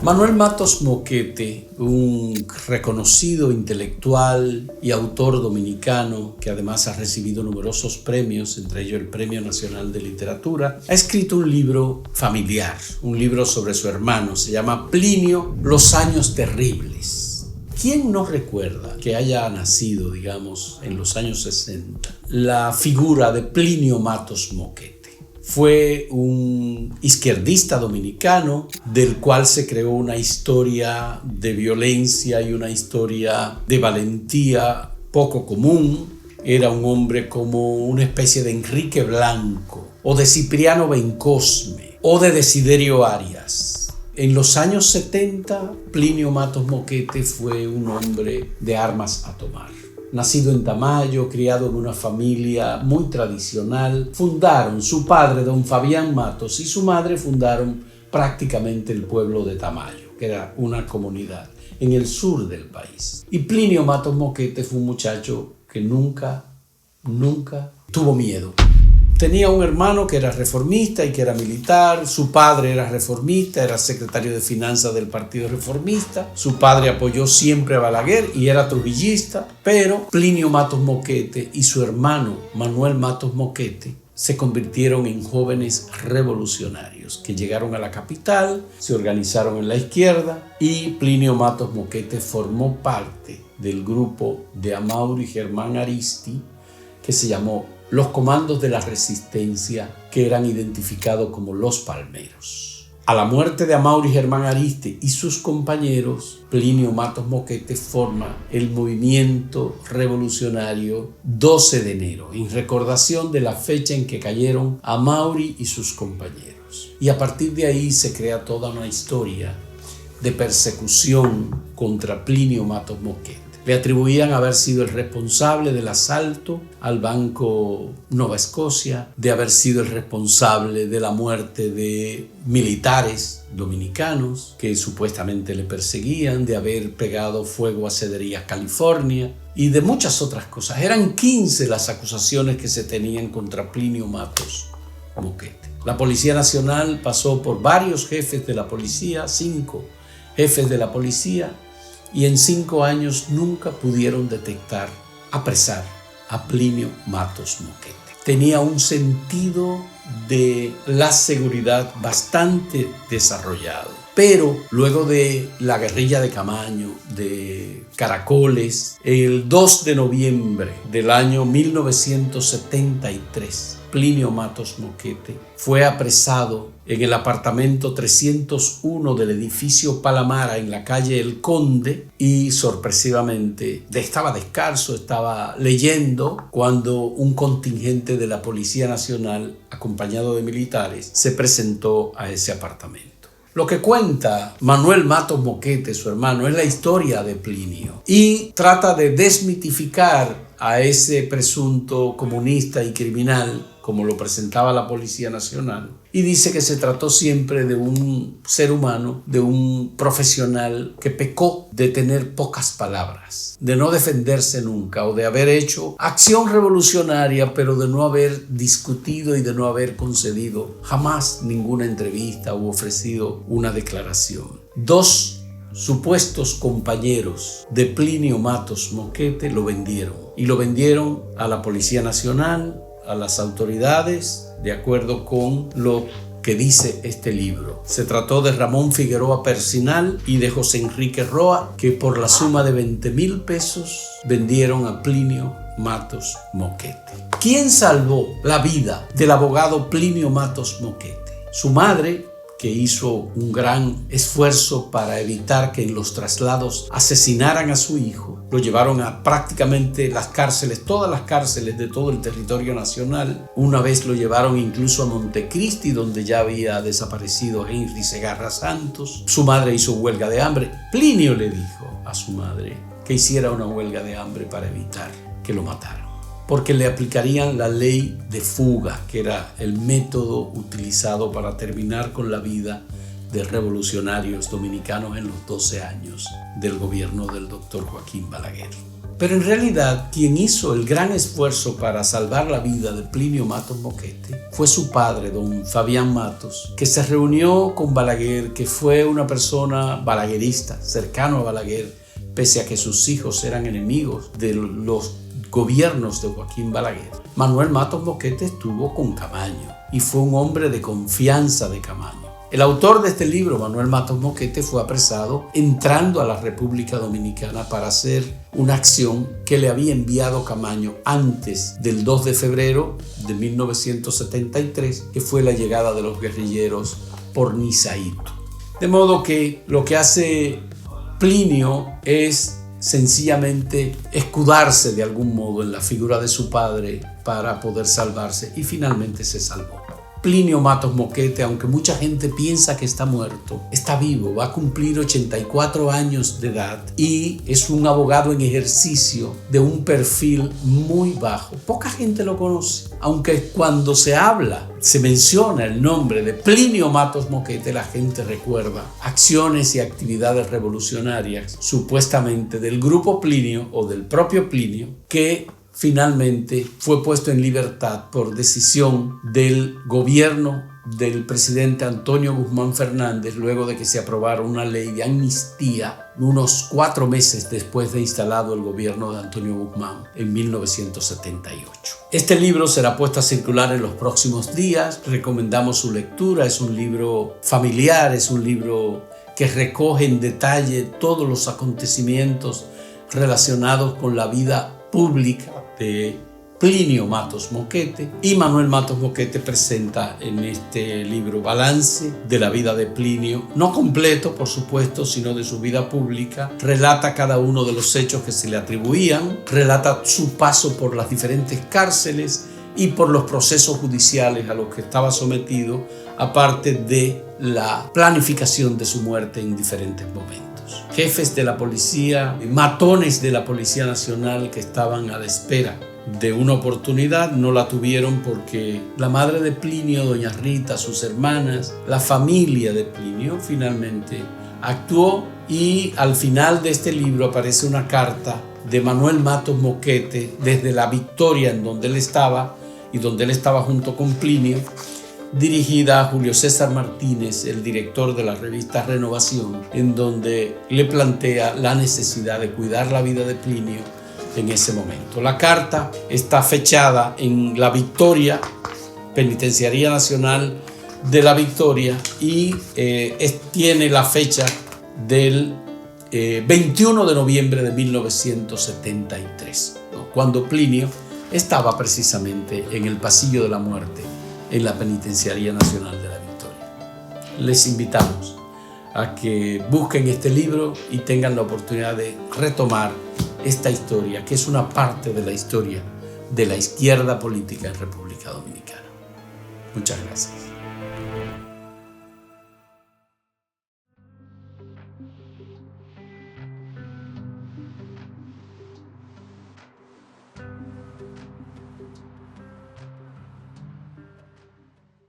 Manuel Matos Moquete, un reconocido intelectual y autor dominicano que además ha recibido numerosos premios, entre ellos el Premio Nacional de Literatura, ha escrito un libro familiar, un libro sobre su hermano, se llama Plinio, Los años terribles. ¿Quién no recuerda que haya nacido, digamos, en los años 60, la figura de Plinio Matos Moquete? Fue un izquierdista dominicano del cual se creó una historia de violencia y una historia de valentía poco común. Era un hombre como una especie de Enrique Blanco o de Cipriano Bencosme o de Desiderio Arias. En los años 70, Plinio Matos Moquete fue un hombre de armas a tomar. Nacido en Tamayo, criado en una familia muy tradicional, fundaron, su padre, don Fabián Matos, y su madre fundaron prácticamente el pueblo de Tamayo, que era una comunidad en el sur del país. Y Plinio Matos Moquete fue un muchacho que nunca tuvo miedo. Tenía un hermano que era reformista y que era militar. Su padre era reformista, era secretario de finanzas del Partido Reformista. Su padre apoyó siempre a Balaguer y era trujillista. Pero Plinio Matos Moquete y su hermano Manuel Matos Moquete se convirtieron en jóvenes revolucionarios que llegaron a la capital, se organizaron en la izquierda y Plinio Matos Moquete formó parte del grupo de Amaury Germán Aristi que se llamó los Comandos de la Resistencia, que eran identificados como los Palmeros. A la muerte de Amaury Germán Aristi y sus compañeros, Plinio Matos Moquete forma el movimiento revolucionario 12 de enero, en recordación de la fecha en que cayeron Amaury y sus compañeros. Y a partir de ahí se crea toda una historia de persecución contra Plinio Matos Moquete. Le atribuían haber sido el responsable del asalto al Banco Nova Scotia, de haber sido el responsable de la muerte de militares dominicanos que supuestamente le perseguían, de haber pegado fuego a Cederías, California, y de muchas otras cosas. Eran 15 las acusaciones que se tenían contra Plinio Matos Moquete. La Policía Nacional pasó por varios jefes de la policía, 5 jefes de la policía, y en 5 años nunca pudieron detectar, apresar a Plinio Matos Moquete. Tenía un sentido de la seguridad bastante desarrollado. Pero luego de la guerrilla de Camaño, de Caracoles, el 2 de noviembre del año 1973, Plinio Matos Moquete fue apresado en el apartamento 301 del edificio Palamara en la calle El Conde y sorpresivamente estaba descalzo, estaba leyendo cuando un contingente de la Policía Nacional acompañado de militares se presentó a ese apartamento. Lo que cuenta Manuel Matos Moquete, su hermano, es la historia de Plinio y trata de desmitificar a ese presunto comunista y criminal, como lo presentaba la Policía Nacional, y dice que se trató siempre de un ser humano, de un profesional que pecó de tener pocas palabras, de no defenderse nunca o de haber hecho acción revolucionaria, pero de no haber discutido y de no haber concedido jamás ninguna entrevista o ofrecido una declaración. 2 supuestos compañeros de Plinio Matos Moquete lo vendieron y lo vendieron a la Policía Nacional, a las autoridades, de acuerdo con lo que dice este libro. Se trató de Ramón Figueroa Persinal y de José Enrique Roa, que por la suma de 20,000 pesos vendieron a Plinio Matos Moquete. ¿Quién salvó la vida del abogado Plinio Matos Moquete? Su madre, que hizo un gran esfuerzo para evitar que en los traslados asesinaran a su hijo. Lo llevaron a prácticamente las cárceles, todas las cárceles de todo el territorio nacional. Una vez lo llevaron incluso a Montecristi, donde ya había desaparecido Henry Segarra Santos. Su madre hizo huelga de hambre. Plinio le dijo a su madre que hiciera una huelga de hambre para evitar que lo mataran, porque le aplicarían la ley de fuga, que era el método utilizado para terminar con la vida de revolucionarios dominicanos en los 12 años del gobierno del doctor Joaquín Balaguer. Pero en realidad quien hizo el gran esfuerzo para salvar la vida de Plinio Matos Moquete fue su padre, don Fabián Matos, que se reunió con Balaguer, que fue una persona balaguerista, cercano a Balaguer, pese a que sus hijos eran enemigos de los gobiernos de Joaquín Balaguer. Manuel Matos Moquete estuvo con Camaño y fue un hombre de confianza de Camaño. El autor de este libro, Manuel Matos Moquete, fue apresado entrando a la República Dominicana para hacer una acción que le había enviado Camaño antes del 2 de febrero de 1973, que fue la llegada de los guerrilleros por Nizaíto. De modo que lo que hace Plinio es sencillamente escudarse de algún modo en la figura de su padre para poder salvarse, y finalmente se salvó. Plinio Matos Moquete, aunque mucha gente piensa que está muerto, está vivo, va a cumplir 84 años de edad y es un abogado en ejercicio de un perfil muy bajo. Poca gente lo conoce, aunque cuando se menciona el nombre de Plinio Matos Moquete, la gente recuerda acciones y actividades revolucionarias, supuestamente del grupo Plinio o del propio Plinio, que finalmente fue puesto en libertad por decisión del gobierno del presidente Antonio Guzmán Fernández, luego de que se aprobara una ley de amnistía unos 4 meses después de instalado el gobierno de Antonio Guzmán en 1978. Este libro será puesto a circular en los próximos días. Recomendamos su lectura. Es un libro familiar, es un libro que recoge en detalle todos los acontecimientos relacionados con la vida pública de Plinio Matos Moquete, y Manuel Matos Moquete presenta en este libro balance de la vida de Plinio, no completo por supuesto, sino de su vida pública. Relata cada uno de los hechos que se le atribuían, relata su paso por las diferentes cárceles y por los procesos judiciales a los que estaba sometido, aparte de la planificación de su muerte en diferentes momentos. Jefes de la policía, matones de la Policía Nacional que estaban a la espera de una oportunidad, no la tuvieron porque la madre de Plinio, doña Rita, sus hermanas, la familia de Plinio finalmente actuó, y al final de este libro aparece una carta de Manuel Matos Moquete desde La Victoria, en donde él estaba y donde él estaba junto con Plinio, dirigida a Julio César Martínez, el director de la revista Renovación, en donde le plantea la necesidad de cuidar la vida de Plinio en ese momento. La carta está fechada en La Victoria, Penitenciaría Nacional de La Victoria, y tiene la fecha del 21 de noviembre de 1973, ¿no?, cuando Plinio estaba precisamente en el pasillo de la muerte en la Penitenciaría Nacional de La Victoria. Les invitamos a que busquen este libro y tengan la oportunidad de retomar esta historia, que es una parte de la historia de la izquierda política en República Dominicana. Muchas gracias.